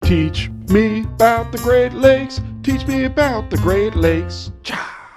Teach me about the Great Lakes. Teach me about the Great Lakes.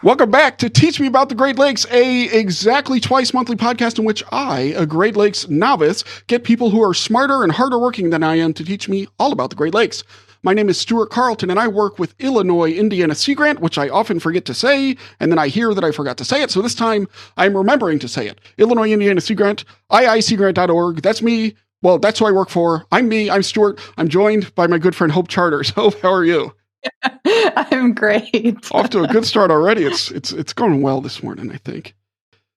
Welcome back to Teach Me About the Great Lakes, a exactly twice monthly podcast in which I, a Great Lakes novice, get people who are smarter and harder working than I am to teach me all about the Great Lakes. My name is Stuart Carlton, and I work with Illinois Indiana Sea Grant, which I often forget to say, and then I hear that I forgot to say it, so this time I'm remembering to say it. Illinois Indiana Sea Grant, iiseagrant.org. That's me. Well, that's who I work for. I'm me. I'm Stuart. I'm joined by my good friend Hope Charters. Hope, how are you? I'm great. Off to a good start already. It's going well this morning, I think.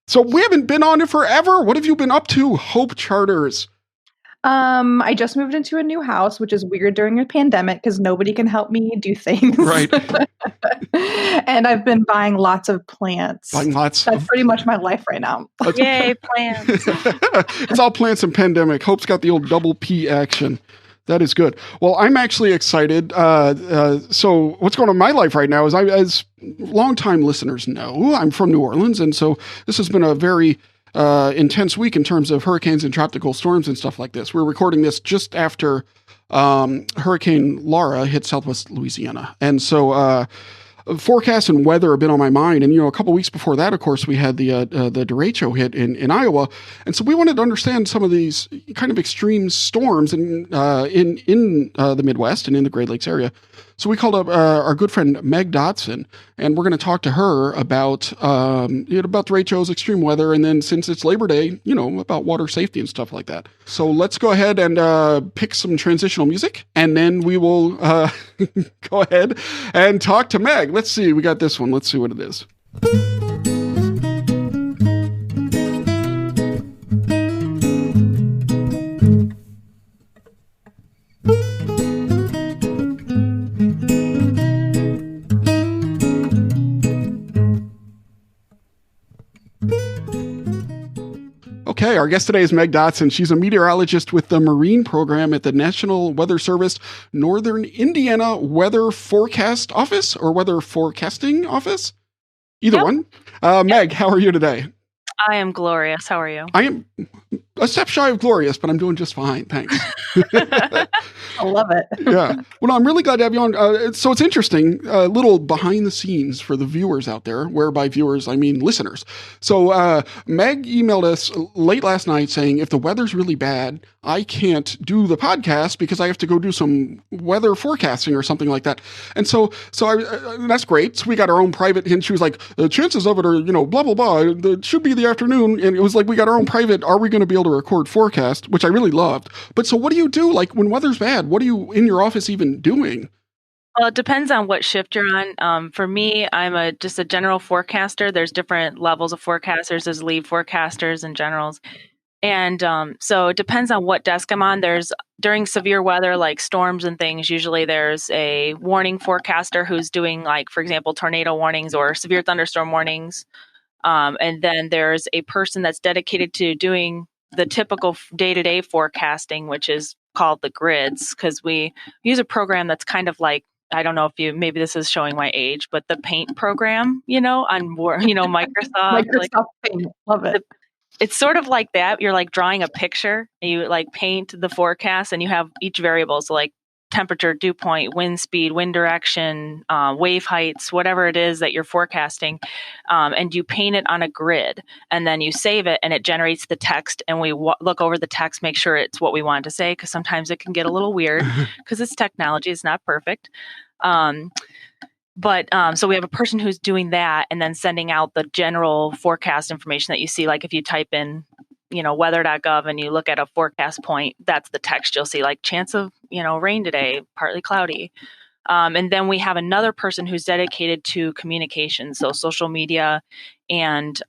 So we haven't been on it forever. What have you been up to, Hope Charters? I just moved into a new house, which is weird during a pandemic because nobody can help me do things. Right. And I've been buying lots of plants. That's pretty much my life right now. Yay, plants. It's all plants and pandemic. Hope's got the old double P action. That is good. Well, I'm actually excited. So what's going on in my life right now is as longtime listeners know, I'm from New Orleans. And so this has been a very intense week in terms of hurricanes and tropical storms and stuff like this. We're recording this just after Hurricane Laura hit Southwest Louisiana. And so forecasts and weather have been on my mind. And, a couple weeks before that, of course, we had the Derecho hit in Iowa. And so we wanted to understand some of these kind of extreme storms in the Midwest and in the Great Lakes area. So we called up our good friend Meg Dotson, and we're going to talk to her about about Derecho's extreme weather, and then since it's Labor Day, about water safety and stuff like that. So let's go ahead and pick some transitional music, and then we will go ahead and talk to Meg. Let's see, we got this one. Let's see what it is. Okay, our guest today is Meg Dotson. She's a meteorologist with the Marine Program at the National Weather Service Northern Indiana Weather Forecast Office or Weather Forecasting Office. Either one. Meg, how are you today? I am glorious. How are you? I am a step shy of glorious, but I'm doing just fine. Thanks. I love it. Yeah. Well, I'm really glad to have you on. So it's interesting, a little behind the scenes for the viewers out there, where by viewers, I mean listeners. So Meg emailed us late last night saying, if the weather's really bad, I can't do the podcast because I have to go do some weather forecasting or something like that. And so that's great. So we got our own private, and she was like, the chances of it are, blah, blah, blah. It should be the afternoon. And it was like, we got our own private, are we going to be able to record forecast, which I really loved. But so what do you do? Like when weather's bad, what are you in your office even doing? Well, it depends on what shift you're on. For me, I'm just a general forecaster. There's different levels of forecasters. There's lead forecasters and generals. And so it depends on what desk I'm on. During severe weather, like storms and things, usually there's a warning forecaster who's doing, like, for example, tornado warnings or severe thunderstorm warnings. And then there's a person that's dedicated to doing the typical day-to-day forecasting, which is called the grids, because we use a program that's kind of like, I don't know if maybe this is showing my age, but the Paint program, on Microsoft. Microsoft Paint, love it. It's sort of like that. You're like drawing a picture, and you like paint the forecast, and you have each variable. So like temperature, dew point, wind speed, wind direction, wave heights, whatever it is that you're forecasting. And you paint it on a grid, and then you save it, and it generates the text, and we look over the text, make sure it's what we want to say, because sometimes it can get a little weird because it's technology. It's not perfect. But so we have a person who's doing that and then sending out the general forecast information that you see. Like if you type in, weather.gov and you look at a forecast point, that's the text you'll see, like chance of, rain today, partly cloudy. And then we have another person who's dedicated to communication, so social media and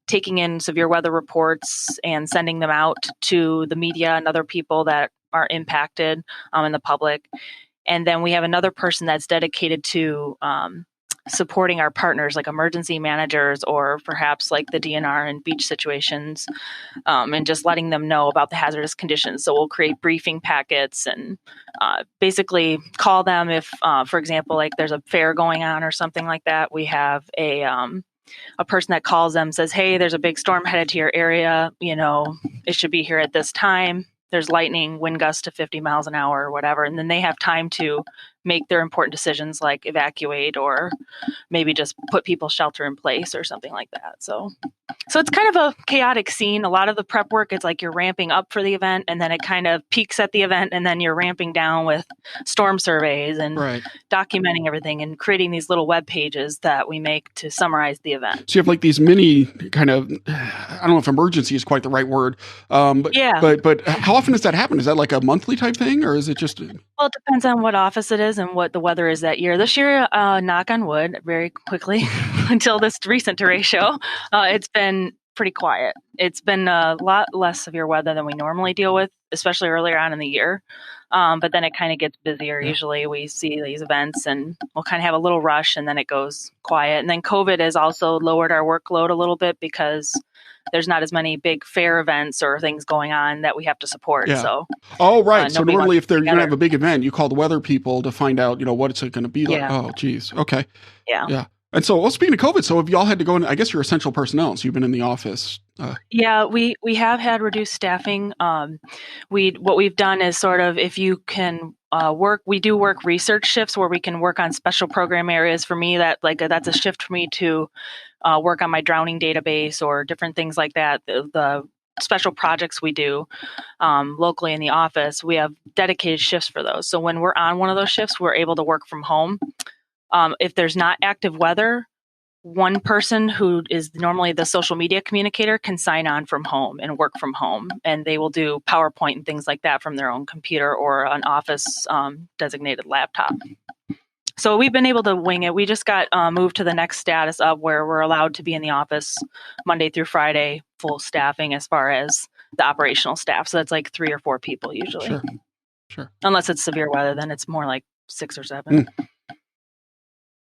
taking in severe weather reports and sending them out to the media and other people that are impacted in the public. And then we have another person that's dedicated to supporting our partners, like emergency managers or perhaps like the DNR in beach situations, and just letting them know about the hazardous conditions. So we'll create briefing packets and basically call them if, for example, like there's a fair going on or something like that. We have a person that calls them, says, hey, there's a big storm headed to your area. You know, it should be here at this time. there's lightning, wind gusts to 50 miles an hour or whatever. And then they have time to make their important decisions like evacuate or maybe just put people shelter in place or something like that. So it's kind of a chaotic scene. A lot of the prep work, it's like you're ramping up for the event and then it kind of peaks at the event and then you're ramping down with storm surveys and documenting everything and creating these little web pages that we make to summarize the event. So you have like these mini kind of, I don't know if emergency is quite the right word, but how often does that happen? Is that like a monthly type thing or is it just? Well, it depends on what office it is and what the weather is that year. This year, knock on wood, very quickly until this recent derecho, it's been pretty quiet. It's been a lot less severe weather than we normally deal with, especially earlier on in the year. But then it kind of gets busier. Usually we see these events and we'll kind of have a little rush and then it goes quiet. And then COVID has also lowered our workload a little bit because there's not as many big fair events or things going on that we have to support. Yeah. So, right. So normally if you're going to have a big event, you call the weather people to find out, what it's going to be like. Oh, geez. Okay. Yeah. And so, speaking of COVID, so have y'all had to go in, I guess you're essential personnel, so you've been in the office. Yeah, we have had reduced staffing. What we've done is sort of, if you can we do work research shifts where we can work on special program areas. For me, that's a shift for me to work on my drowning database or different things like that. The special projects we do locally in the office, we have dedicated shifts for those. So when we're on one of those shifts, we're able to work from home. If there's not active weather, one person who is normally the social media communicator can sign on from home and work from home. And they will do PowerPoint and things like that from their own computer or an office designated laptop. So we've been able to wing it. We just got moved to the next status of where we're allowed to be in the office Monday through Friday, full staffing as far as the operational staff. So that's like 3 or 4 people usually. Sure. Unless it's severe weather, then it's more like 6 or 7.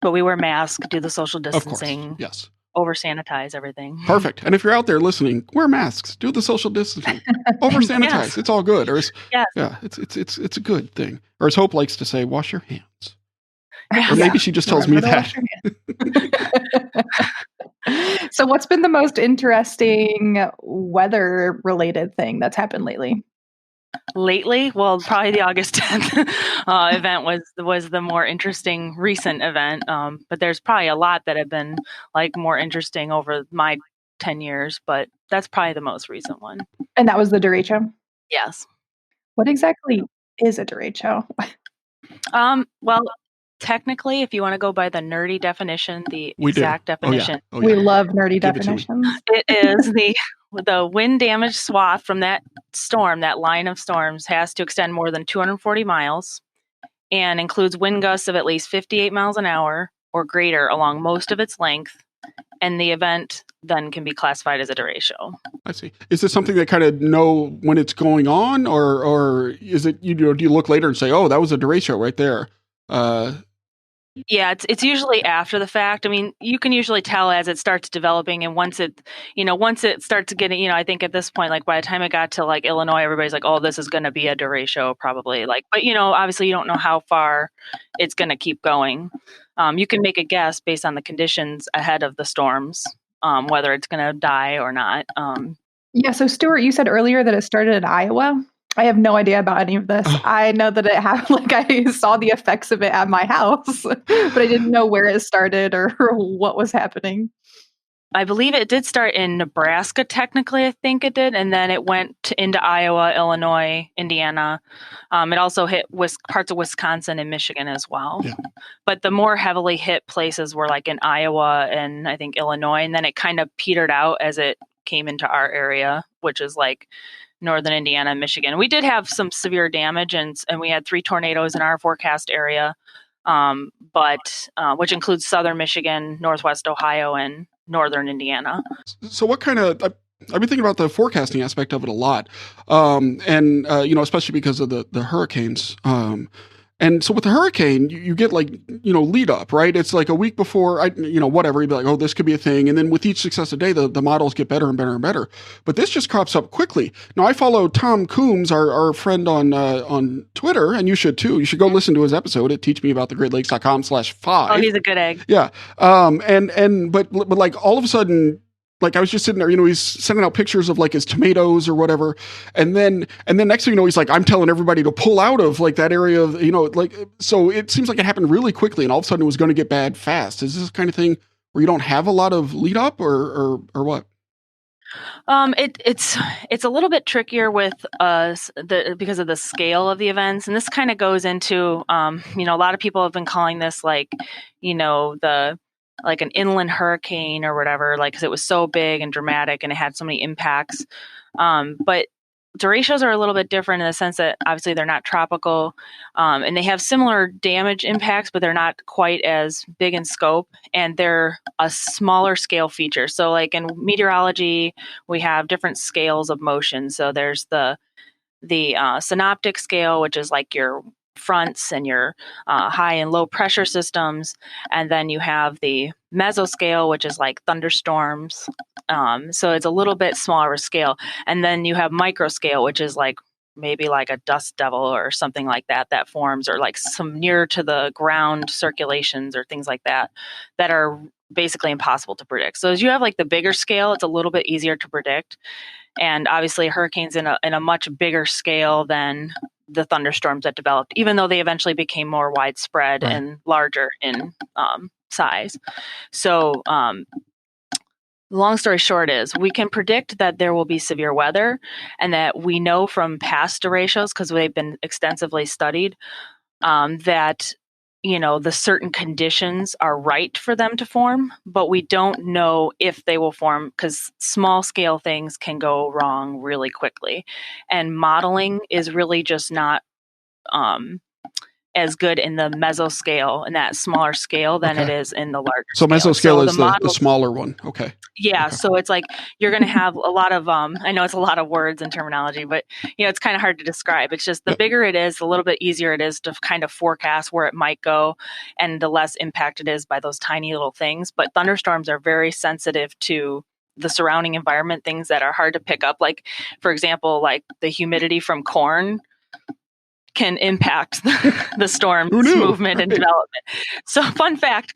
But we wear masks, do the social distancing, of course. Yes. over sanitize everything. Perfect. And if you're out there listening, wear masks, do the social distancing, over sanitize. Yes. It's all good. Or it's a good thing. Or as Hope likes to say, wash your hands. Or maybe she just tells me that. So what's been the most interesting weather related thing that's happened lately? Well, probably the August 10th event was the more interesting recent event. But there's probably a lot that have been like more interesting over my 10 years, but that's probably the most recent one. And that was the derecho? Yes. What exactly is a derecho? Well, technically, if you want to go by the nerdy definition, definition. Oh, yeah. We love nerdy definitions. It is the wind damaged swath from that storm, that line of storms, has to extend more than 240 miles and includes wind gusts of at least 58 miles an hour or greater along most of its length. And the event then can be classified as a derecho. I see. Is this something that kind of know when it's going on, or is it, do you look later and say, oh, that was a derecho right there? Yeah, it's usually after the fact. I mean, you can usually tell as it starts developing, and once it starts getting, I think at this point, like by the time it got to like Illinois, everybody's like, oh, this is going to be a derecho probably. Like, but obviously you don't know how far it's going to keep going. You can make a guess based on the conditions ahead of the storms, whether it's going to die or not. Yeah. So Stuart, you said earlier that it started in Iowa. I have no idea about any of this. I know that it happened, I saw the effects of it at my house, but I didn't know where it started or what was happening. I believe it did start in Nebraska, technically, I think it did. And then it went into Iowa, Illinois, Indiana. It also hit parts of Wisconsin and Michigan as well. Yeah. But the more heavily hit places were like in Iowa and I think Illinois. And then it kind of petered out as it came into our area, which is like northern Indiana and Michigan. We did have some severe damage and we had 3 tornadoes in our forecast area, but which includes southern Michigan, northwest Ohio, and northern Indiana. So what kind of, I've been thinking about the forecasting aspect of it a lot, especially because of the hurricanes. And so with the hurricane, you get like, lead up, right? It's like a week before, whatever, you'd be like, oh, this could be a thing. And then with each successive day, the models get better and better and better. But this just crops up quickly. Now, I follow Tom Coombs, our friend on Twitter, and you should too. You should go listen to his episode at teachmeaboutthegreatlakes.com/5. Oh, he's a good egg. Yeah. But like all of a sudden, Like I was just sitting there, he's sending out pictures of like his tomatoes or whatever. And then next thing you know, he's like, I'm telling everybody to pull out of like that area of, like, so it seems like it happened really quickly and all of a sudden it was going to get bad fast. Is this kind of thing where you don't have a lot of lead up or what? It's a little bit trickier with because of the scale of the events, and this kind of goes into a lot of people have been calling this like like an inland hurricane or whatever, like because it was so big and dramatic and it had so many impacts. But derechos are a little bit different in the sense that obviously they're not tropical, and they have similar damage impacts, but they're not quite as big in scope, and they're a smaller scale feature. So like in meteorology, we have different scales of motion. So there's the synoptic scale, which is like your fronts and your high and low pressure systems. And then you have the mesoscale, which is like thunderstorms. So it's a little bit smaller scale. And then you have microscale, which is like maybe like a dust devil or something like that forms, or like some near to the ground circulations or things like that are basically impossible to predict. So as you have like the bigger scale, it's a little bit easier to predict. And obviously hurricanes in a much bigger scale than the thunderstorms that developed, even though they eventually became more widespread and larger in size. So long story short is we can predict that there will be severe weather, and that we know from past derechos, because they've been extensively studied, that the certain conditions are right for them to form, but we don't know if they will form because small scale things can go wrong really quickly. And modeling is really just not as good in the mesoscale, in that smaller scale, than it is in the larger so scale. Mesoscale is the smaller one. Okay. Yeah. Okay. So it's like you're going to have a lot of, I know it's a lot of words and terminology, but it's kind of hard to describe. It's just the bigger it is, the little bit easier it is to kind of forecast where it might go, and the less impact it is by those tiny little things. But thunderstorms are very sensitive to the surrounding environment, things that are hard to pick up. Like, for example, like the humidity from corn can impact the storm's movement and development. So fun fact.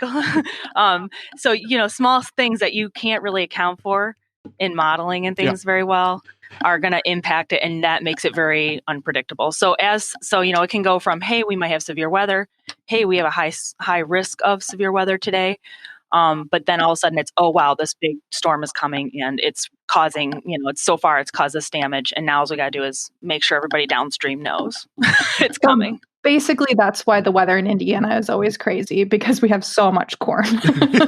So, small things that you can't really account for in modeling and things very well are going to impact it. And that makes it very unpredictable. So it can go from, hey, we might have severe weather. Hey, we have a high risk of severe weather today. But then all of a sudden it's, oh, wow, this big storm is coming and it's causing, it's caused this damage. And now all we got to do is make sure everybody downstream knows it's coming. Basically, that's why the weather in Indiana is always crazy, because we have so much corn.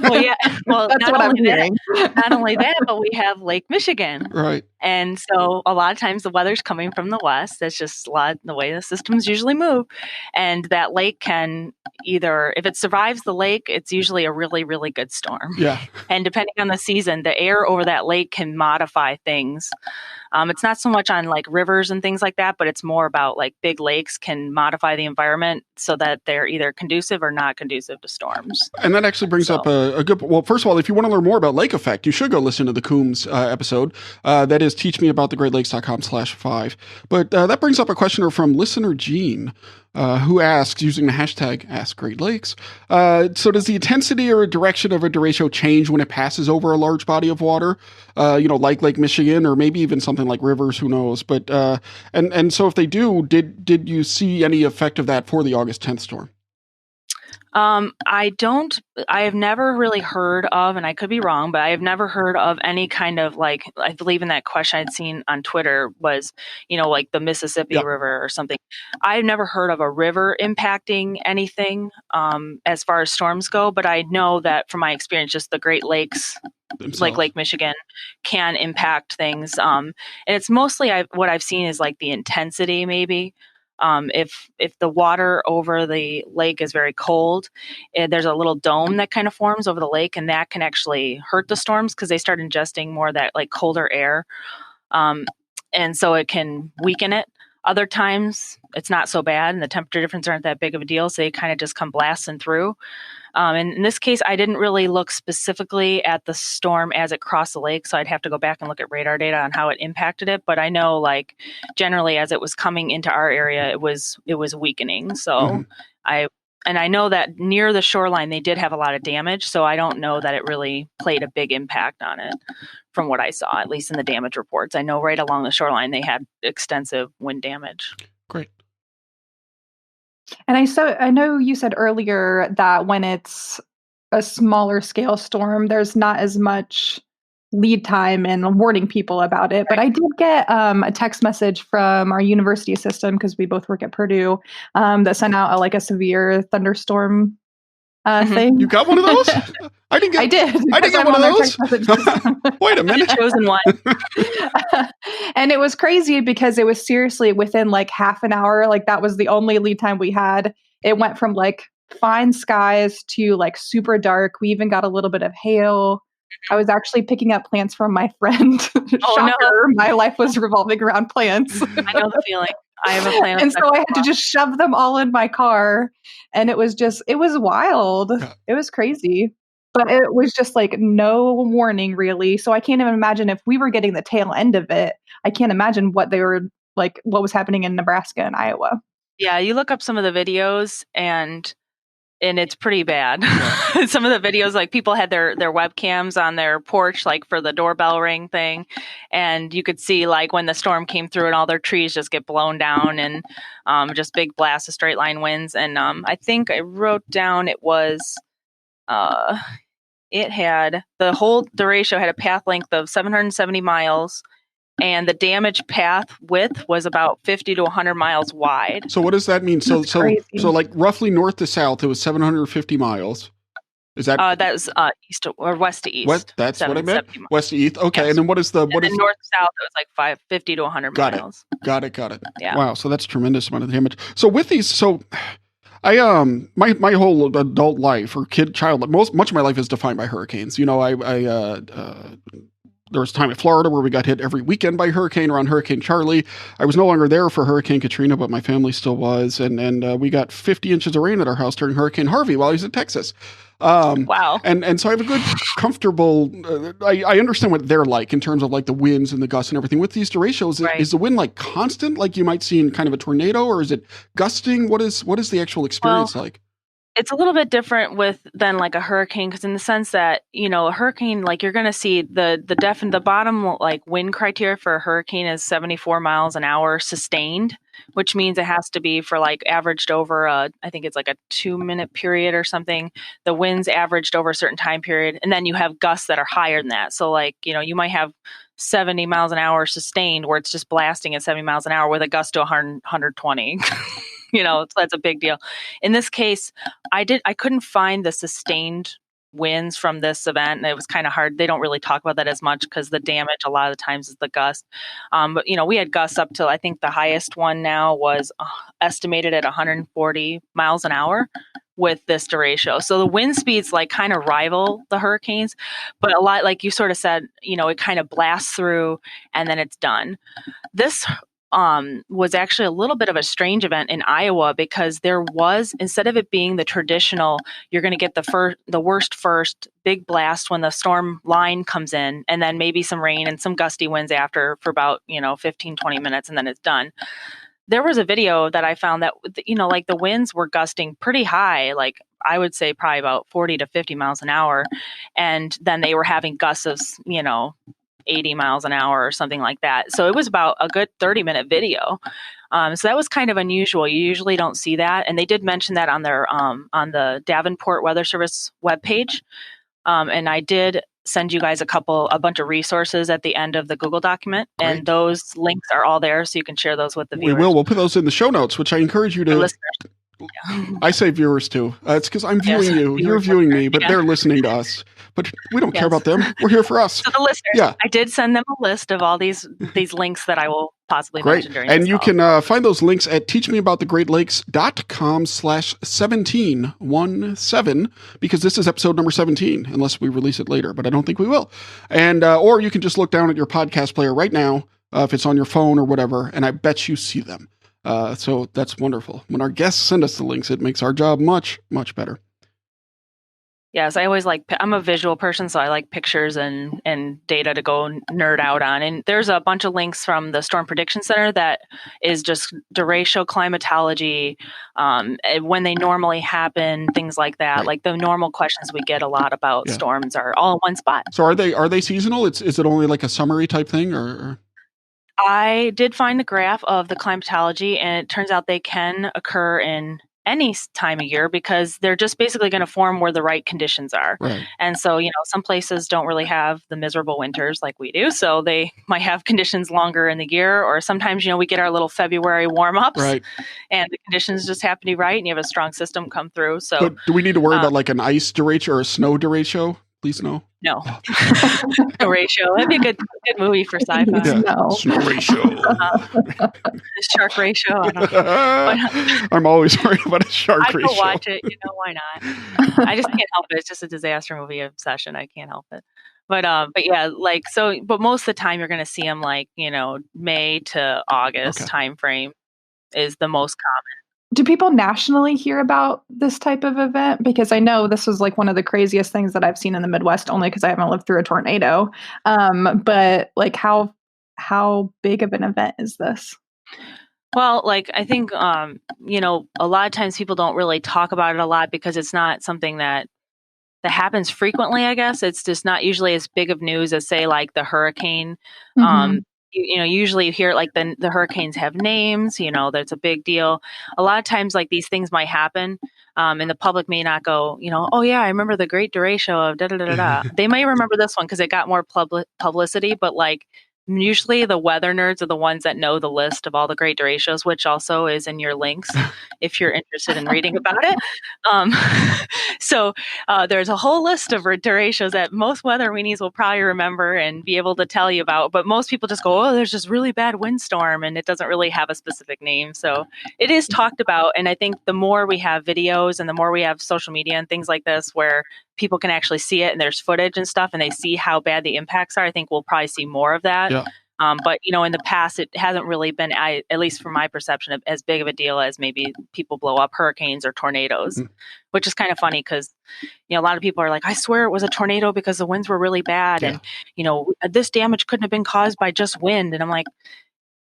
Well, yeah. Well, that's what I'm hearing. Not only that, but we have Lake Michigan. Right. And so a lot of times the weather's coming from the west. That's just the way the systems usually move. And that lake can either, if it survives the lake, it's usually a really, really good storm. Yeah. And depending on the season, the air over that lake can modify things. It's not so much on like rivers and things like that, but it's more about like big lakes can modify the environment so that they're either conducive or not conducive to storms. And that actually brings up a good, well, first of all, if you want to learn more about lake effect, you should go listen to the Coombs episode. That is teachmeaboutthegreatlakes.com/5. But that brings up a questioner from listener Gene, who asks, using the hashtag #AskGreatLakes, so does the intensity or direction of a derecho change when it passes over a large body of water, like Lake Michigan, or maybe even something like rivers, who knows? But and so if they do, did you see any effect of that for the August 10th storm? I have never really heard of, and I could be wrong, but I have never heard of any kind of like, I believe in that question I'd seen on Twitter was, like the Mississippi River or something. I've never heard of a river impacting anything, as far as storms go, but I know that from my experience, just the Great Lakes, like Lake Michigan, can impact things. And it's mostly what I've seen is like the intensity, maybe. If the water over the lake is very cold, there's a little dome that kind of forms over the lake, and that can actually hurt the storms because they start ingesting more of that like colder air. And so it can weaken it. Other times it's not so bad and the temperature difference aren't that big of a deal. So they kind of just come blasting through. And in this case, I didn't really look specifically at the storm as it crossed the lake. So I'd have to go back and look at radar data on how it impacted it. But I know like generally as it was coming into our area, it was weakening. So I And I know that near the shoreline, they did have a lot of damage. So I don't know that it really played a big impact on it from what I saw, at least in the damage reports. I know right along the shoreline, they had extensive wind damage. Great. And I know you said earlier that when it's a smaller scale storm, there's not as much lead time and warning people about it. But I did get a text message from our university system, because we both work at Purdue, that sent out a severe thunderstorm thing. You got one of those? I did. I didn't get one of those. Wait a minute. Chosen one. And it was crazy because it was seriously within half an hour. That was the only lead time we had. It went from fine skies to super dark. We even got a little bit of hail. I was actually picking up plants from my friend. Oh, Shocker. no. My life was revolving around plants. I know the feeling. I have a plant. And so I had to just shove them all in my car. And it was wild. It was crazy. But it was just no warning really. So I can't even imagine if we were getting the tail end of it. I can't imagine what they were what was happening in Nebraska and Iowa. Yeah, you look up some of the videos and it's pretty bad. Some of the videos, people had their webcams on their porch, for the doorbell ring thing. And you could see when the storm came through and all their trees just get blown down and just big blasts of straight line winds. And I think I wrote down it was, it had, the whole Derecho had a path length of 770 miles. And the damage path width was about 50 to 100 miles wide. So what does that mean? So roughly north to south, it was 750 miles. Is that that's east or west to east? That's what I meant. West to east. Okay, yes. And then what is north to south? It was 50 to 100 miles. Got it. Yeah. Wow. So that's a tremendous amount of damage. So with these, I my whole adult life or child, much of my life is defined by hurricanes. There was a time in Florida where we got hit every weekend by hurricane around Hurricane Charlie. I was no longer there for Hurricane Katrina, but my family still was. And we got 50 inches of rain at our house during Hurricane Harvey while I was in Texas. Wow. And so I have a good, comfortable, I understand what they're like in terms of the winds and the gusts and everything. With these Derechos, is the wind constant, like you might see in kind of a tornado, or is it gusting? What is the actual experience like? It's a little bit different than a hurricane, because in the sense that, a hurricane, you're going to see the bottom wind criteria for a hurricane is 74 miles an hour sustained, which means it has to be for averaged over I think it's a 2-minute period or something. The winds averaged over a certain time period. And then you have gusts that are higher than that. So you might have 70 miles an hour sustained where it's just blasting at 70 miles an hour with a gust to 120. That's a big deal. In this case, I couldn't find the sustained winds from this event, and it was kind of hard. They don't really talk about that as much because the damage a lot of the times is the gust. But we had gusts up to, I think the highest one now was estimated at 140 miles an hour with this Derecho. So the wind speeds kind of rival the hurricanes, but a lot, like you sort of said, it kind of blasts through and then it's done. This was actually a little bit of a strange event in Iowa, because there was, instead of it being the traditional, you're going to get the worst first big blast when the storm line comes in, and then maybe some rain and some gusty winds after for about 15, 20 minutes, and then it's done. There was a video that I found that the winds were gusting pretty high, I would say probably about 40 to 50 miles an hour, and then they were having gusts of 80 miles an hour or something like that. So it was about a good 30-minute video. So that was kind of unusual. You usually don't see that. And they did mention that on their on the Davenport Weather Service webpage. And I did send you guys a bunch of resources at the end of the Google document. Great. And those links are all there, so you can share those with the viewers. We will. We'll put those in the show notes, which I encourage you to... listeners. Yeah. I say viewers too. It's because I'm viewing you. You're viewing me, but they're listening to us. But we don't care about them. We're here for us. So the listeners, I did send them a list of all these links that I will possibly mention during this And you can find those links at teachmeaboutthegreatlakes.com/1717, because this is episode number 17, unless we release it later, but I don't think we will. And or you can just look down at your podcast player right now, if it's on your phone or whatever, and I bet you see them. So that's wonderful. When our guests send us the links, it makes our job much, much better. Yes, I always I'm a visual person, so I like pictures and data to go nerd out on. And there's a bunch of links from the Storm Prediction Center that is just derecho climatology, when they normally happen, things like that. Right. Like the normal questions we get a lot about storms are all in one spot. So are they seasonal? Is it only like a summary type thing or? I did find a graph of the climatology, and it turns out they can occur in any time of year because they're just basically going to form where the right conditions are. Right. And so, some places don't really have the miserable winters like we do. So they might have conditions longer in the year, or sometimes, we get our little February warm ups, right, and the conditions just happen to be right, and you have a strong system come through. So do we need to worry about like an ice derecho or a snow derecho? Please no. No. Derecho. That'd be a good movie for sci-fi. Yeah. No. Snow ratio. Shark ratio. I don't know. I'm always worried about a shark ratio. I go watch it. Why not? I just can't help it. It's just a disaster movie obsession. I can't help it. But yeah, but most of the time you're going to see them May to August time frame is the most common. Do people nationally hear about this type of event? Because I know this was like one of the craziest things that I've seen in the Midwest, only because I haven't lived through a tornado. But like how big of an event is this? Well, I think, a lot of times people don't really talk about it a lot because it's not something that happens frequently, I guess. It's just not usually as big of news as, say, like the hurricane. Mm-hmm. Usually you hear the hurricanes have names, that's a big deal. A lot of times these things might happen, and the public may not go, oh yeah, I remember the Great Derecho of da da da da. They may remember this one because it got more publicity, but usually the weather nerds are the ones that know the list of all the Great Derechos, which also is in your links if you're interested in reading about it. So there's a whole list of derechos that most weather weenies will probably remember and be able to tell you about. But most people just go, oh, there's this really bad windstorm, and it doesn't really have a specific name. So it is talked about. And I think the more we have videos and the more we have social media and things like this where people can actually see it and there's footage and stuff and they see how bad the impacts are, I think we'll probably see more of that. Yeah. But, in the past, it hasn't really been, at least from my perception, as big of a deal as maybe people blow up hurricanes or tornadoes, which is kind of funny because, a lot of people are like, I swear it was a tornado because the winds were really bad. And, this damage couldn't have been caused by just wind. And I'm like,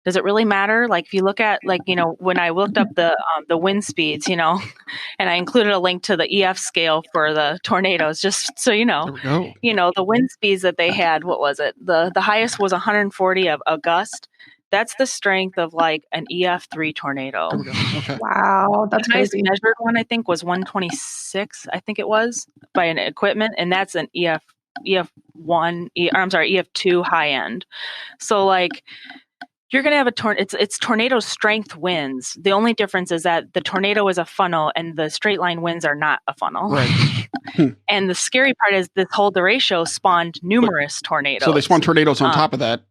does it really matter? If you look at when I looked up the wind speeds, and I included a link to the EF scale for the tornadoes, just so There we go. The wind speeds that they had, what was it? The highest was 140 of a gust. That's the strength of an EF3 tornado. There we go. Okay. Wow, that's the highest crazy. measured one, I think, was 126. I think it was by an equipment, and that's an EF2 high end. So you're going to have it's tornado strength winds. The only difference is that the tornado is a funnel and the straight line winds are not a funnel. Right. And the scary part is this whole derecho spawned numerous tornadoes. So they spawn tornadoes on top of that.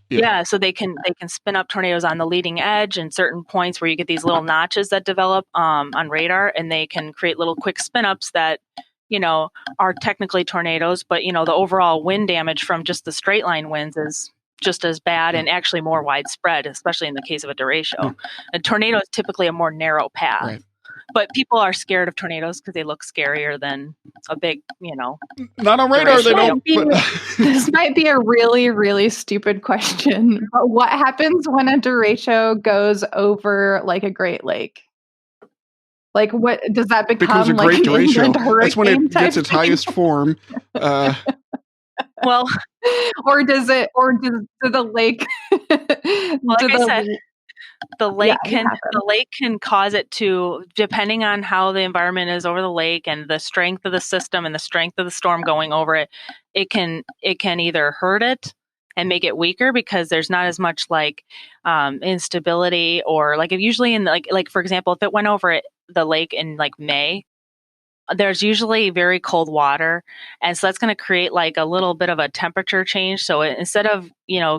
Yeah, so they can spin up tornadoes on the leading edge and certain points where you get these little notches that develop on radar, and they can create little quick spin ups that are technically tornadoes, but the overall wind damage from just the straight line winds is just as bad and actually more widespread, especially in the case of a derecho. A tornado is typically a more narrow path. Right. But people are scared of tornadoes because they look scarier than a big, Not on radar, they don't. This might be a really, really stupid question. But what happens when a derecho goes over a Great Lake? What does that become? Becomes a great derecho. That's when it gets its thing? highest form. Well, or does the lake? I said, the lake can cause it to, depending on how the environment is over the lake and the strength of the system and the strength of the storm going over it. It can either hurt it and make it weaker because there's not as much instability, or if usually in for example, if it went over the lake in May. There's usually very cold water. And so that's going to create a little bit of a temperature change. So instead of,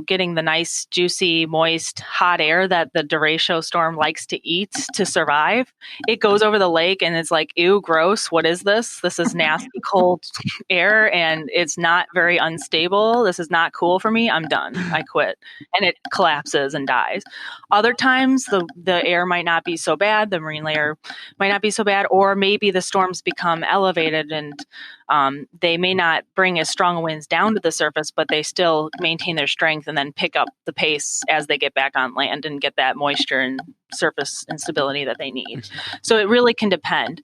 getting the nice, juicy, moist, hot air that the Derecho storm likes to eat to survive. It goes over the lake and it's like, ew, gross. What is this? This is nasty, cold air, and it's not very unstable. This is not cool for me. I'm done. I quit. And it collapses and dies. Other times, the air might not be so bad. The marine layer might not be so bad, or maybe the storms become elevated and they may not bring as strong winds down to the surface, but they still maintain their strength and then pick up the pace as they get back on land and get that moisture and surface instability that they need. So it really can depend.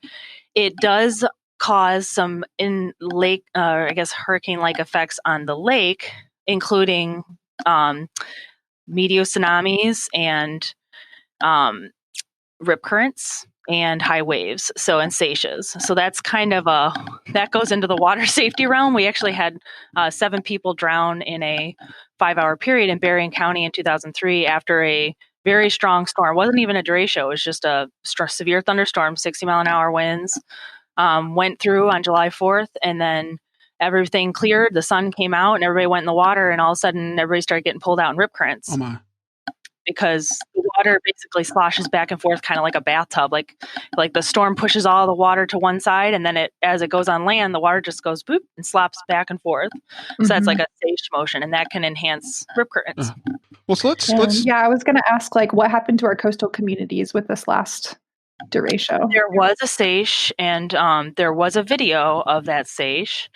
It does cause some in lake, hurricane-like effects on the lake, including medio tsunamis and rip currents and high waves, and seiches. So that's kind of that goes into the water safety realm. We actually had 7 people drown in a 5-hour period in Berrien County in 2003 after a very strong storm. It wasn't even a derecho. It was just a severe thunderstorm, 60-mile-an-hour winds, went through on July 4th, and then everything cleared. The sun came out, and everybody went in the water, and all of a sudden, everybody started getting pulled out in rip currents. Oh my. Because the water basically sloshes back and forth, kind of like a bathtub. Like the storm pushes all the water to one side, and then as it goes on land, the water just goes boop and slops back and forth. Mm-hmm. So that's like a sage motion, and that can enhance rip currents. Well, so let's. Yeah, I was going to ask, what happened to our coastal communities with this last derecho? There was a seiche, and there was a video of that seiche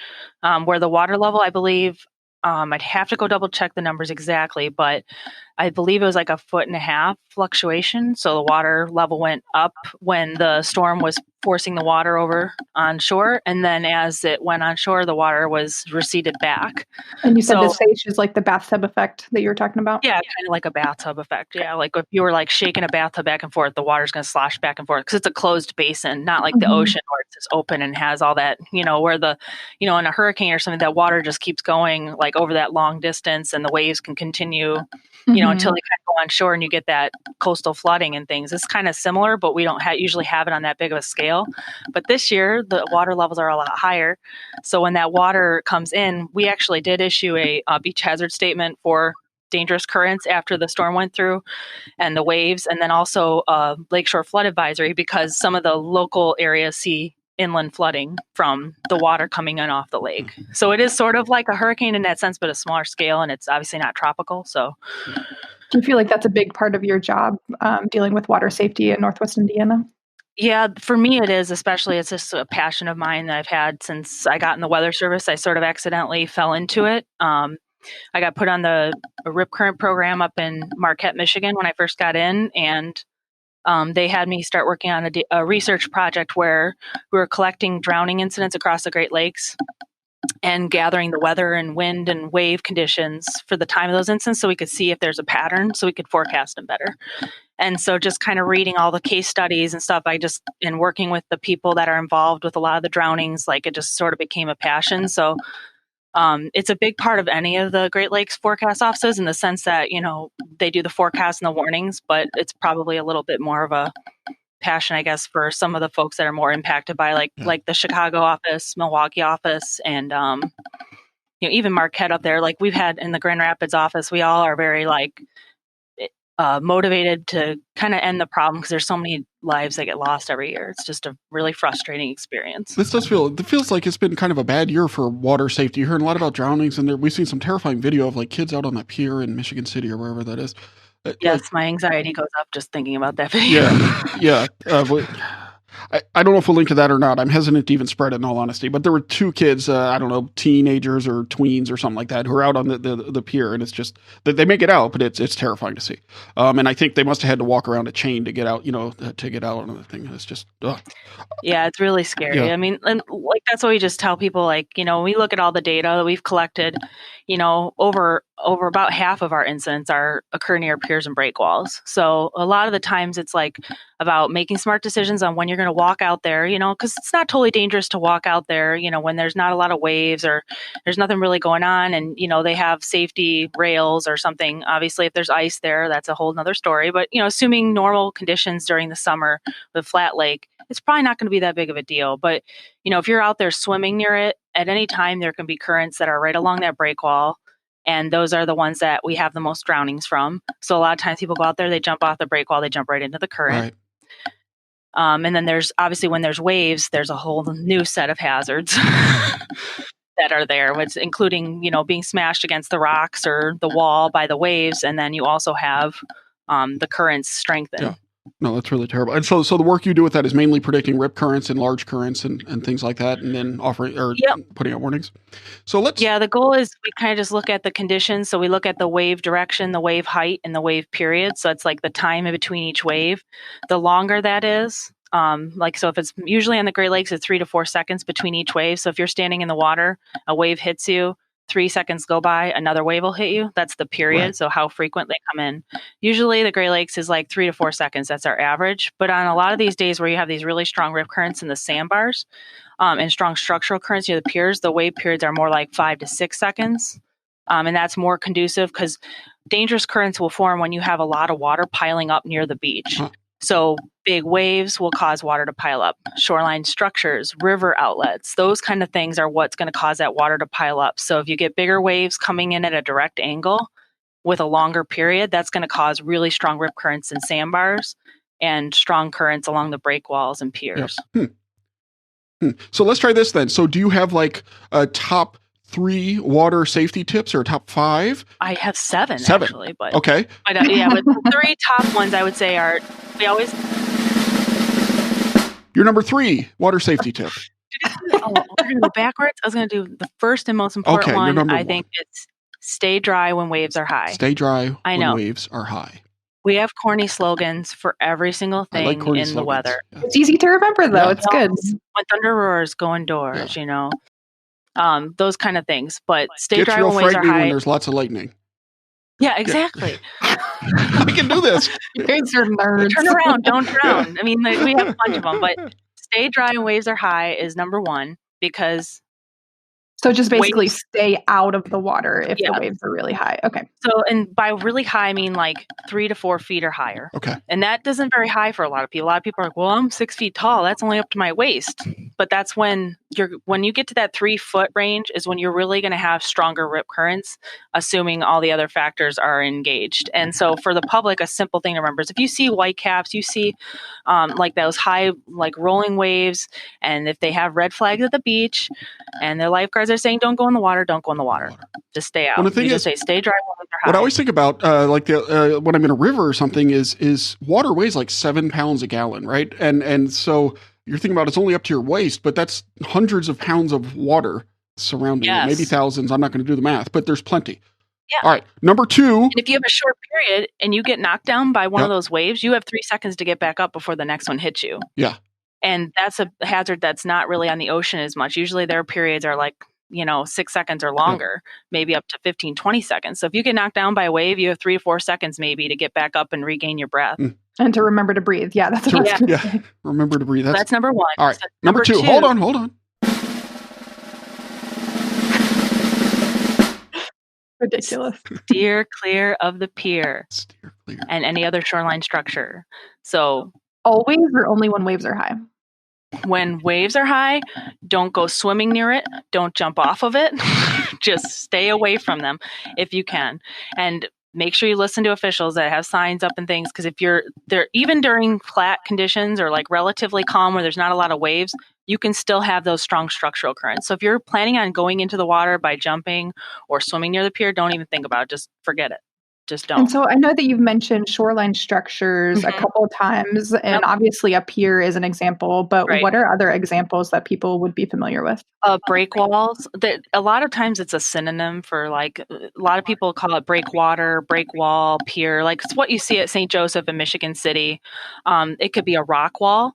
where the water level, I believe, I'd have to go double check the numbers exactly, but I believe it was like 1.5 foot fluctuation. So the water level went up when the storm was forcing the water over on shore. And then as it went on shore, the water was receded back. And you said the seiche is like the bathtub effect that you were talking about? Yeah, kind of like a bathtub effect. Yeah, like if you were like shaking a bathtub back and forth, the water's going to slosh back and forth because it's a closed basin, not like the ocean where it's just open and has all that, where in a hurricane or something, that water just keeps going like over that long distance and the waves can continue, until they kind of go on shore and you get that coastal flooding and things. It's kind of similar, but we don't usually have it on that big of a scale. But this year, the water levels are a lot higher. So when that water comes in, we actually did issue a beach hazard statement for dangerous currents after the storm went through and the waves, and then also a lakeshore flood advisory because some of the local areas see inland flooding from the water coming in off the lake. So it is sort of like a hurricane in that sense, but a smaller scale, and it's obviously not tropical. So do you feel like that's a big part of your job, dealing with water safety in Northwest Indiana? Yeah, for me it is, especially. It's just a passion of mine that I've had since I got in the weather service. I sort of accidentally fell into it. I got put on the rip current program up in Marquette, Michigan when I first got in, and they had me start working on a research project where we were collecting drowning incidents across the Great Lakes and gathering the weather and wind and wave conditions for the time of those incidents so we could see if there's a pattern so we could forecast them better. And so just kind of reading all the case studies and stuff, and working with the people that are involved with a lot of the drownings, it just sort of became a passion. So it's a big part of any of the Great Lakes forecast offices in the sense that, they do the forecast and the warnings, but it's probably a little bit more of a passion, I guess, for some of the folks that are more impacted by like the Chicago office, Milwaukee office, and, even Marquette up there. Like we've had in the Grand Rapids office, we all are very motivated to kind of end the problem because there's so many lives that get lost every year. It's just a really frustrating experience. It feels like it's been kind of a bad year for water safety. You're hearing a lot about drownings, and we've seen some terrifying video of kids out on that pier in Michigan City or wherever that is. Yes, my anxiety goes up just thinking about that video. Yeah. I don't know if we'll link to that or not. I'm hesitant to even spread it in all honesty, but there were 2 kids, I don't know, teenagers or tweens or something like that, who are out on the pier, and it's just that they make it out, but it's terrifying to see. And I think they must have had to walk around a chain to get out, to get out on the thing. It's just, yeah, it's really scary. Yeah. I mean, and that's what we just tell people, we look at all the data that we've collected, over about half of our incidents occur near piers and breakwalls. So a lot of the times it's about making smart decisions on when you're going to walk out there, because it's not totally dangerous to walk out there, when there's not a lot of waves or there's nothing really going on, and, they have safety rails or something. Obviously, if there's ice there, that's a whole nother story. But, assuming normal conditions during the summer with flat lake, it's probably not going to be that big of a deal. But, if you're out there swimming near it, at any time there can be currents that are right along that breakwall. And those are the ones that we have the most drownings from. So a lot of times people go out there, they jump off the breakwall, they jump right into the current. Right. And then there's obviously when there's waves, there's a whole new set of hazards that are there, which including, being smashed against the rocks or the wall by the waves. And then you also have the currents strengthen. Yeah. No, that's really terrible. And so the work you do with that is mainly predicting rip currents and large currents and things like that, and then offering or putting out warnings. So the goal is we kind of just look at the conditions. So we look at the wave direction, the wave height, and the wave period. So it's like the time in between each wave. The longer that is, so if it's usually on the Great Lakes, it's 3 to 4 seconds between each wave. So if you're standing in the water, a wave hits you, 3 seconds go by, another wave will hit you. That's the period. Right. So how frequent they come in. Usually the Great Lakes is like 3 to 4 seconds. That's our average. But on a lot of these days where you have these really strong rip currents in the sandbars and strong structural currents near the piers, the wave periods are more like 5 to 6 seconds. And that's more conducive because dangerous currents will form when you have a lot of water piling up near the beach. Huh. So big waves will cause water to pile up. Shoreline structures, river outlets, those kind of things are what's going to cause that water to pile up. So if you get bigger waves coming in at a direct angle with a longer period, that's going to cause really strong rip currents in sandbars and strong currents along the breakwalls and piers. Yeah. So let's try this then. So do you have like a top 3 water safety tips or top 5? I have 7 actually, but okay. But the 3 top ones I would say are your number 3 water safety tip. We're gonna go backwards. I was gonna do the first and most important one. I think it's stay dry when waves are high. Stay dry when waves are high. We have corny slogans for every single thing in slogans. The weather. Yeah. It's easy to remember though. Yeah. It's good. When thunder roars, go indoors. Those kind of things. But stay dry when waves are high. When there's lots of lightning. Yeah, exactly. We can do this. You guys are nerds. Turn around, don't drown. I mean, we have a bunch of them, but stay dry when waves are high is number 1 because. So just basically stay out of the water if the waves are really high. Okay. So, and by really high, I mean like 3 to 4 feet or higher. Okay. And that isn't very high for a lot of people. A lot of people are like, well, I'm 6 feet tall. That's only up to my waist. But that's when you get to that 3 foot range is when you're really going to have stronger rip currents, assuming all the other factors are engaged. And so for the public, a simple thing to remember is if you see white caps, you see like those high, like rolling waves, and if they have red flags at the beach and their lifeguards are saying, don't go in the water, don't go in the water. Just stay out. Well, the thing just say, stay dry when they're high. What I always think about, when I'm in a river or something is water weighs like 7 pounds a gallon, right? And so you're thinking about it's only up to your waist, but that's hundreds of pounds of water surrounding it, maybe thousands. I'm not going to do the math, but there's plenty. Yeah. All right. Number 2. And if you have a short period and you get knocked down by one of those waves, you have 3 seconds to get back up before the next one hits you. Yeah. And that's a hazard that's not really on the ocean as much. Usually their periods are like, 6 seconds or longer, maybe up to 15, 20 seconds. So if you get knocked down by a wave, you have 3 to 4 seconds maybe to get back up and regain your breath. And to remember to breathe. Yeah, that's what I was gonna say. Remember to breathe. That's number 1. All right. So number 2. Hold on. Ridiculous. Steer clear of the pier. Steer clear. And any other shoreline structure. So always or only when waves are high? When waves are high, don't go swimming near it. Don't jump off of it. Just stay away from them if you can. And make sure you listen to officials that have signs up and things. Because if you're there, even during flat conditions or like relatively calm where there's not a lot of waves, you can still have those strong structural currents. So if you're planning on going into the water by jumping or swimming near the pier, don't even think about it. Just forget it. Just don't. And so I know that you've mentioned shoreline structures a couple of times, and obviously a pier is an example, but what are other examples that people would be familiar with? Breakwalls. A lot of times it's a synonym for like, a lot of people call it breakwater, breakwall, pier. Like it's what you see at St. Joseph in Michigan City. It could be a rock wall.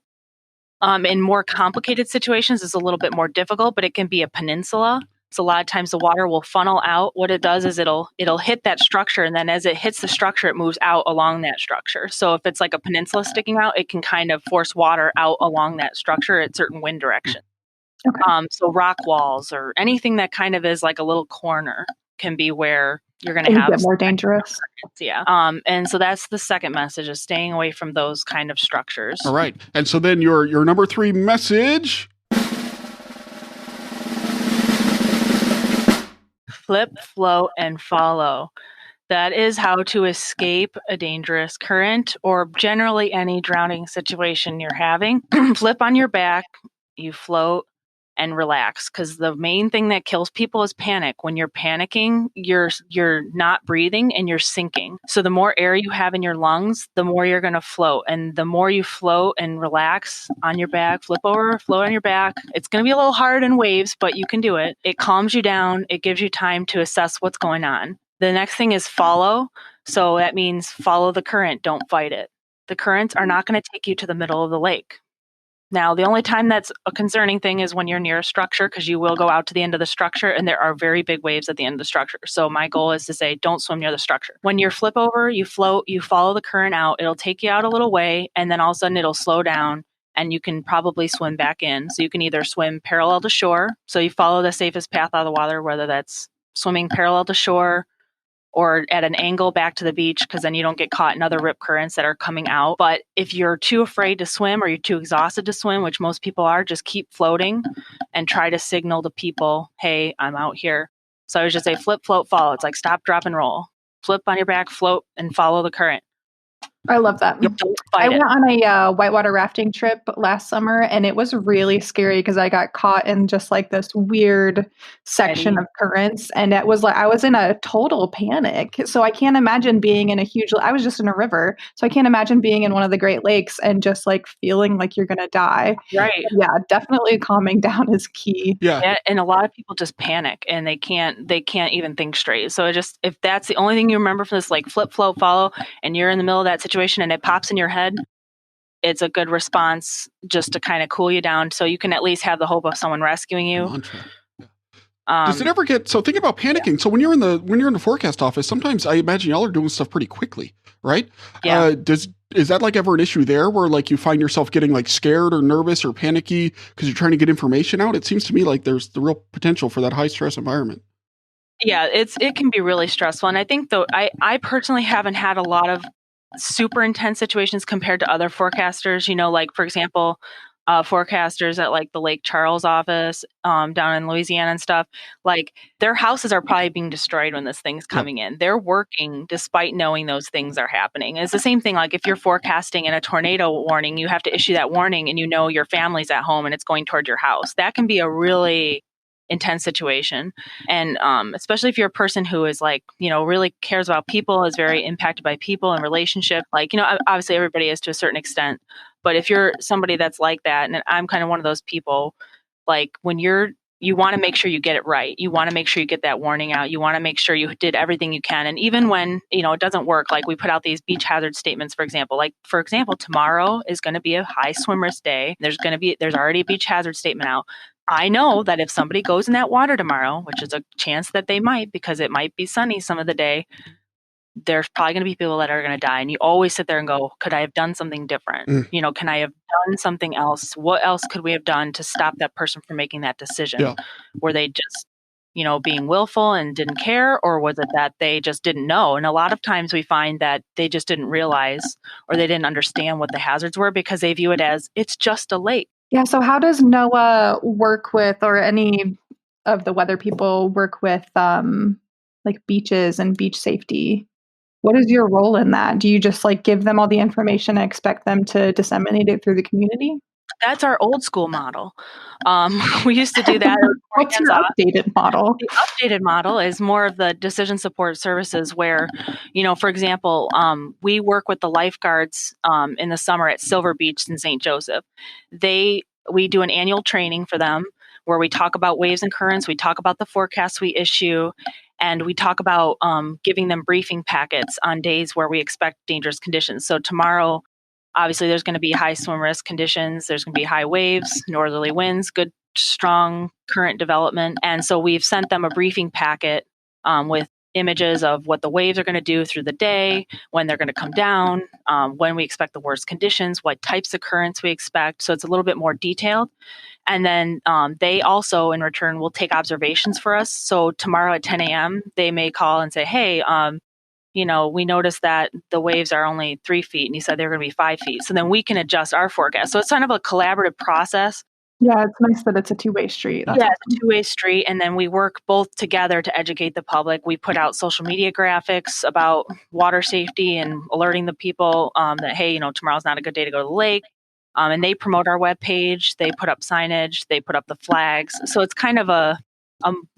In more complicated situations, it's a little bit more difficult, but it can be a peninsula. So a lot of times the water will funnel out. What it does is it'll hit that structure, and then as it hits the structure, it moves out along that structure. So if it's like a peninsula sticking out, it can kind of force water out along that structure at certain wind directions. Okay. So rock walls or anything that kind of is like a little corner can be where you're going to have get more dangerous. Yeah. And so that's the second message, is staying away from those kind of structures. All right. And so then your number 3 message. Flip, float, and follow. That is how to escape a dangerous current or generally any drowning situation you're having. Flip on your back, you float and relax, because the main thing that kills people is panic. When you're panicking, you're not breathing and you're sinking. So the more air you have in your lungs, the more you're going to float. And the more you float and relax on your back, flip over, float on your back. It's going to be a little hard in waves, but you can do it. It calms you down. It gives you time to assess what's going on. The next thing is follow. So that means follow the current. Don't fight it. The currents are not going to take you to the middle of the lake. Now, the only time that's a concerning thing is when you're near a structure, because you will go out to the end of the structure and there are very big waves at the end of the structure. So my goal is to say, don't swim near the structure. When you flip over, you float, you follow the current out, it'll take you out a little way, and then all of a sudden it'll slow down and you can probably swim back in. So you can either swim parallel to shore, so you follow the safest path out of the water, whether that's swimming parallel to shore or at an angle back to the beach, because then you don't get caught in other rip currents that are coming out. But if you're too afraid to swim or you're too exhausted to swim, which most people are, just keep floating and try to signal to people, hey, I'm out here. So I would just say flip, float, follow. It's like stop, drop, and roll. Flip on your back, float, and follow the current. I love that. Yep. I went on a whitewater rafting trip last summer, and it was really scary because I got caught in just like this weird section of currents, and it was like I was in a total panic. So I can't imagine being in a huge. I was just in a river, so I can't imagine being in one of the Great Lakes and just like feeling like you're gonna die. Right. Yeah, definitely calming down is key. Yeah. And a lot of people just panic and they can't even think straight. So if that's the only thing you remember from this, like flip, float, follow, and you're in the middle of that situation and it pops in your head, it's a good response just to kind of cool you down, so you can at least have the hope of someone rescuing you. Mantra. Does it ever get so? Think about panicking. Yeah. So when you're in the forecast office, sometimes I imagine y'all are doing stuff pretty quickly, right? Yeah. Is that like ever an issue there, where like you find yourself getting like scared or nervous or panicky because you're trying to get information out? It seems to me like there's the real potential for that high stress environment. Yeah, it can be really stressful, and I think though I personally haven't had a lot of super intense situations compared to other forecasters. Like for example, forecasters at like the Lake Charles office down in Louisiana and stuff, like their houses are probably being destroyed when this thing's coming in. They're working despite knowing those things are happening. It's the same thing like if you're forecasting in a tornado warning, you have to issue that warning and your family's at home and it's going toward your house. That can be a really intense situation. And especially if you're a person who is like, really cares about people, is very impacted by people and relationship, like, obviously everybody is to a certain extent. But if you're somebody that's like that, and I'm kind of one of those people, like when you want to make sure you get it right. You want to make sure you get that warning out. You want to make sure you did everything you can. And even when, it doesn't work, like we put out these beach hazard statements, for example, tomorrow is going to be a high swim risk day. There's already a beach hazard statement out. I know that if somebody goes in that water tomorrow, which is a chance that they might, because it might be sunny some of the day, there's probably going to be people that are going to die. And you always sit there and go, could I have done something different? Can I have done something else? What else could we have done to stop that person from making that decision? Yeah. Were they just, being willful and didn't care? Or was it that they just didn't know? And a lot of times we find that they just didn't realize or they didn't understand what the hazards were because they view it as it's just a lake. Yeah. So how does NOAA work with, or any of the weather people work with, like beaches and beach safety? What is your role in that? Do you just like give them all the information and expect them to disseminate it through the community? That's our old school model. We used to do that. What's your updated model? The updated model is more of the decision support services where, for example, we work with the lifeguards in the summer at Silver Beach in St. Joseph. We do an annual training for them where we talk about waves and currents. We talk about the forecasts we issue. And we talk about giving them briefing packets on days where we expect dangerous conditions. So tomorrow, obviously, there's going to be high swim risk conditions. There's going to be high waves, northerly winds, good, strong current development. And so we've sent them a briefing packet with images of what the waves are going to do through the day, when they're going to come down, when we expect the worst conditions, what types of currents we expect. So it's a little bit more detailed. And then they also, in return, will take observations for us. So tomorrow at 10 a.m., they may call and say, hey, we noticed that the waves are only 3 feet and you said they were going to be 5 feet. So then we can adjust our forecast. So it's kind of a collaborative process Yeah, it's nice that it's a two-way street. That's Yeah, awesome. it's a two-way street, and then we work both together to educate the public. We put out social media graphics about water safety and alerting the people that, hey, tomorrow's not a good day to go to the lake. And they promote our webpage. They put up signage. They put up the flags. So it's kind of a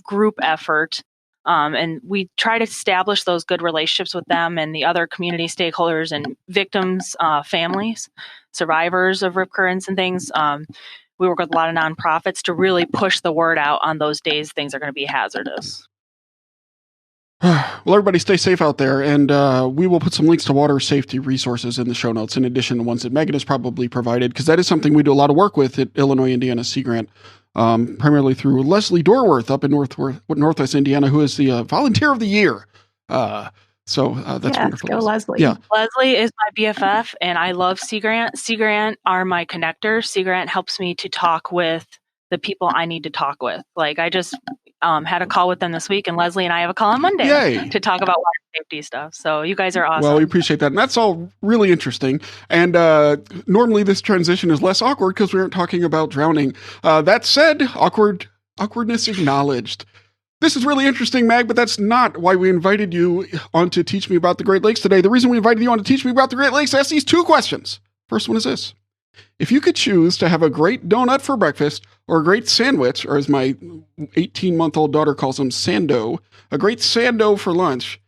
group effort. And we try to establish those good relationships with them and the other community stakeholders and victims, families, survivors of rip currents and things. We work with a lot of nonprofits to really push the word out on those days things are going to be hazardous. Well, everybody stay safe out there, and we will put some links to water safety resources in the show notes, in addition to ones that Megan has probably provided, because that is something we do a lot of work with at Illinois Indiana Sea Grant, primarily through Leslie Dorworth up in Northwest Indiana, who is the Volunteer of the Year. So that's wonderful. Go Leslie. Yeah. Leslie is my BFF, and I love Sea Grant. Sea Grant are my connectors. Sea Grant helps me to talk with the people I need to talk with. Like I just had a call with them this week, and Leslie and I have a call on Monday to talk about water safety stuff. So you guys are awesome. Well, we appreciate that. And that's all really interesting. And normally this transition is less awkward because we aren't talking about drowning. That said, awkwardness acknowledged. This is really interesting, Mag, but that's not why we invited you on to teach me about the Great Lakes today. The reason we invited you on to teach me about the Great Lakes, I asked these two questions. First one is this. If you could choose to have a great donut for breakfast or a great sandwich, or as my 18-month-old daughter calls them, sando, a great sando for lunch,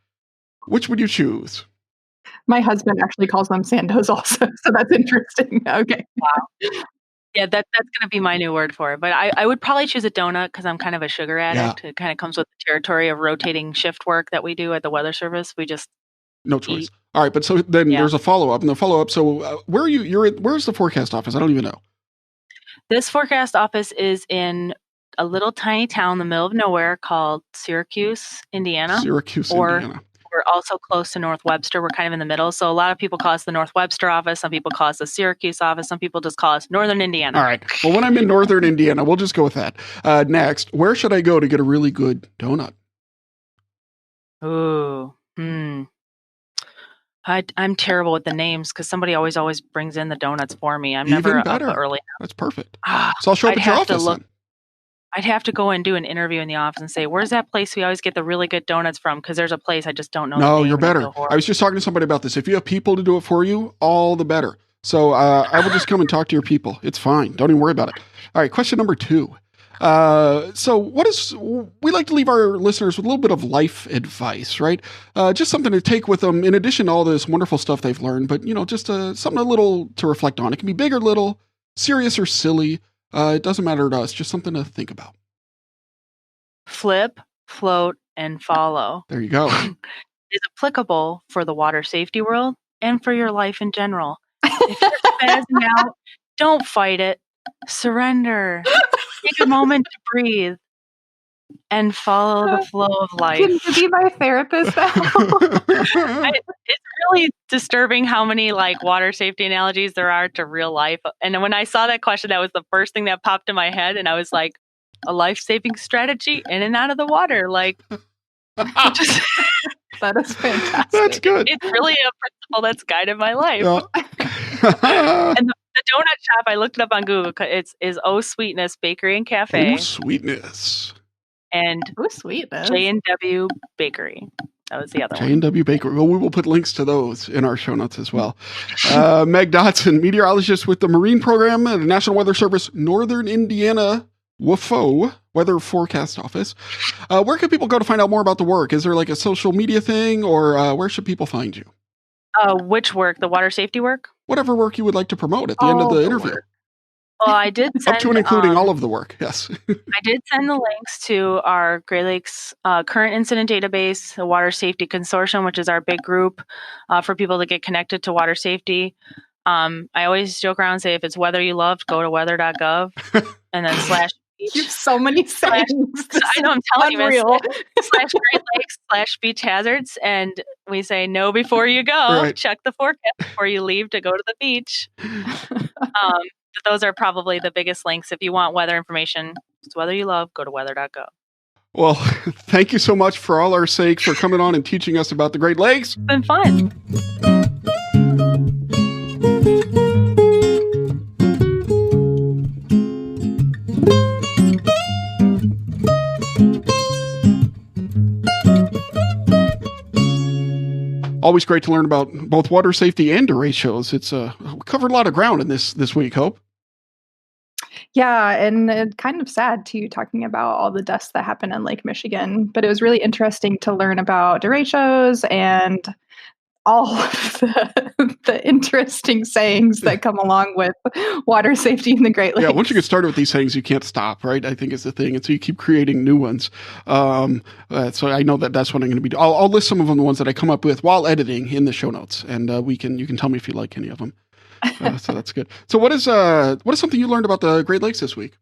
which would you choose? My husband actually calls them sandos also, so that's interesting. Okay. Wow. Yeah, that's going to be my new word for it. But I would probably choose a donut because I'm kind of a sugar addict. Yeah. It kind of comes with the territory of rotating shift work that we do at the Weather Service. We just no choice. All right, but so then there's a follow-up. And the follow-up, so where are you? Where's the forecast office? I don't even know. This forecast office is in a little tiny town in the middle of nowhere called Syracuse, Indiana. Indiana. We're also close to North Webster. We're kind of in the middle. So a lot of people call us the North Webster office. Some people call us the Syracuse office. Some people just call us Northern Indiana. All right. Well, when I'm in Northern Indiana, we'll just go with that. Next, where should I go to get a really good donut? Ooh. I'm terrible with the names because somebody always brings in the donuts for me. I'm never up early enough. That's perfect. So I'll show up at your office then. I'd have to go and do an interview in the office and say, where's that place we always get the really good donuts from? Because there's a place I just don't know. No, you're better. I was just talking to somebody about this. If you have people to do it for you, all the better. So I will just come and talk to your people. It's fine. Don't even worry about it. All right, question number 2. So we like to leave our listeners with a little bit of life advice, right? Just something to take with them in addition to all this wonderful stuff they've learned, but just something a little to reflect on. It can be big or little, serious or silly. It doesn't matter to us, just something to think about. Flip, float, and follow. There you go. Is applicable for the water safety world and for your life in general. If you're spazzing out, don't fight it. Surrender. Take a moment to breathe and follow the flow of life. Can you be my therapist now? It's really disturbing how many water safety analogies there are to real life. And when I saw that question, that was the first thing that popped in my head. And I was like, a life-saving strategy in and out of the water. That is fantastic. That's good. It's really a principle that's guided my life. Yeah. And the donut shop, I looked it up on Google. Is Oh Sweetness Bakery and Cafe. Oh Sweetness. And Sweetness. J&W Bakery. That was the other one. J&W Bakery. Well, we will put links to those in our show notes as well. Meg Dotson, meteorologist with the Marine Program at the National Weather Service, Northern Indiana WFO, Weather Forecast Office. Where can people go to find out more about the work? Is there a social media thing, or where should people find you? Which work? The water safety work? Whatever work you would like to promote at the end of the interview. Work. Well, I did send... Up to and including all of the work, yes. I did send the links to our Great Lakes current incident database, the Water Safety Consortium, which is our big group for people to get connected to water safety. I always joke around and say, if it's weather you love, go to weather.gov and then /beach. You have so many sayings. I know, I'm telling you, /Great Lakes /beach hazards. And we say no before you go. Right. Check the forecast before you leave to go to the beach. Those are probably the biggest links. If you want weather information, it's weather you love, go to weather.gov. Well, thank you so much for all our sake for coming on and teaching us about the Great Lakes. It's been fun. always great to learn about both water safety and derechos. It's we covered a lot of ground in this week, Hope. Yeah, and kind of sad too, talking about all the deaths that happened in Lake Michigan. But it was really interesting to learn about derechos and all of the interesting sayings that come along with water safety in the Great Lakes. Yeah, once you get started with these things, you can't stop, right? I think is the thing. And so you keep creating new ones. So I know that's what I'm going to be doing. I'll list some of them, the ones that I come up with while editing in the show notes. And you can tell me if you like any of them. So that's good. So what is something you learned about the Great Lakes this week?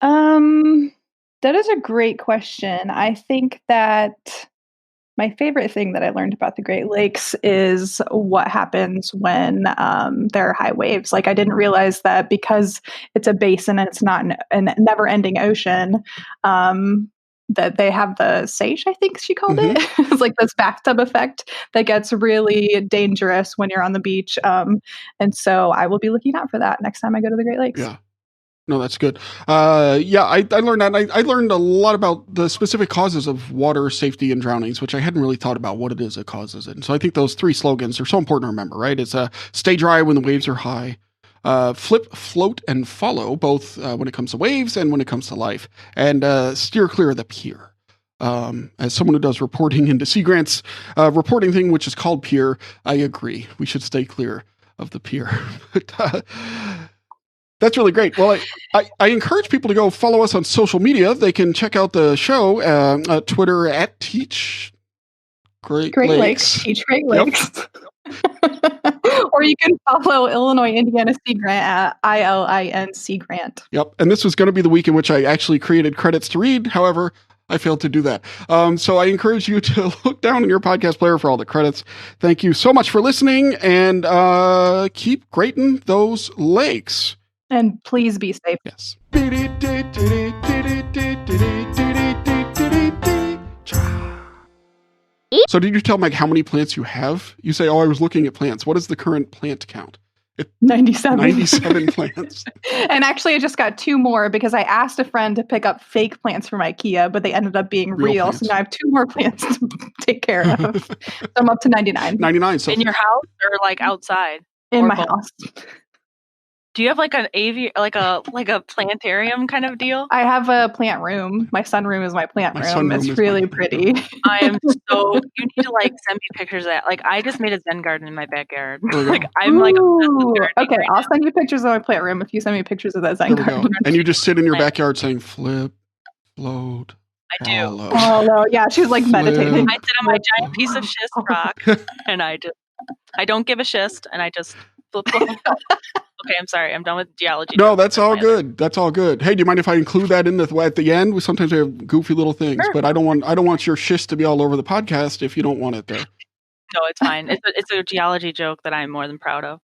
That is a great question. I think that my favorite thing that I learned about the Great Lakes is what happens when there are high waves. Like, I didn't realize that because it's a basin and it's not a never-ending ocean, that they have the sage, I think she called it. It's like this bathtub effect that gets really dangerous when you're on the beach. And so I will be looking out for that next time I go to the Great Lakes. Yeah. No, that's good. I learned that. I learned a lot about the specific causes of water safety and drownings, which I hadn't really thought about what it is that causes it. And so I think those 3 slogans are so important to remember, right? It's stay dry when the waves are high, flip, float, and follow, both when it comes to waves and when it comes to life, and steer clear of the pier. As someone who does reporting into Sea Grant's reporting thing, which is called pier, I agree. We should stay clear of the pier. That's really great. Well, I encourage people to go follow us on social media. They can check out the show Twitter at Teach Great Lakes. Teach Great Lakes. Yep. Or you can follow Illinois Indiana Sea Grant at ILIN Sea Grant. Yep. And this was going to be the week in which I actually created credits to read. However, I failed to do that. So I encourage you to look down in your podcast player for all the credits. Thank you so much for listening, and keep greating those lakes. And please be safe. Yes. So did you tell Meg how many plants you have? You say, I was looking at plants. What is the current plant count? 97. 97 plants. And actually, I just got 2 more because I asked a friend to pick up fake plants from IKEA, but they ended up being real. So now I have 2 more plants to take care of. So I'm up to 99. 99. So in your house or like outside? In my house. Do you have like an like a plantarium kind of deal? I have a plant room. My sunroom is my plant room. It's really pretty. I am so. You need to like send me pictures of that. Like, I just made a Zen garden in my backyard. Like, I'm like obsessed with gardening. Okay, I'll send you pictures of my plant room if you send me pictures of that Zen garden. And you just sit in your backyard saying flip, float. I do. Hollow. Oh no, yeah, she's like meditating. I sit on my giant piece of schist rock, and I don't give a schist, and I just flip. Okay, I'm sorry. I'm done with geology. No, that's all good. That's all good. Hey, do you mind if I include that in at the end? Sometimes we have goofy little things, sure. But I don't want your schist to be all over the podcast if you don't want it there. No, it's fine. It's a geology joke that I'm more than proud of.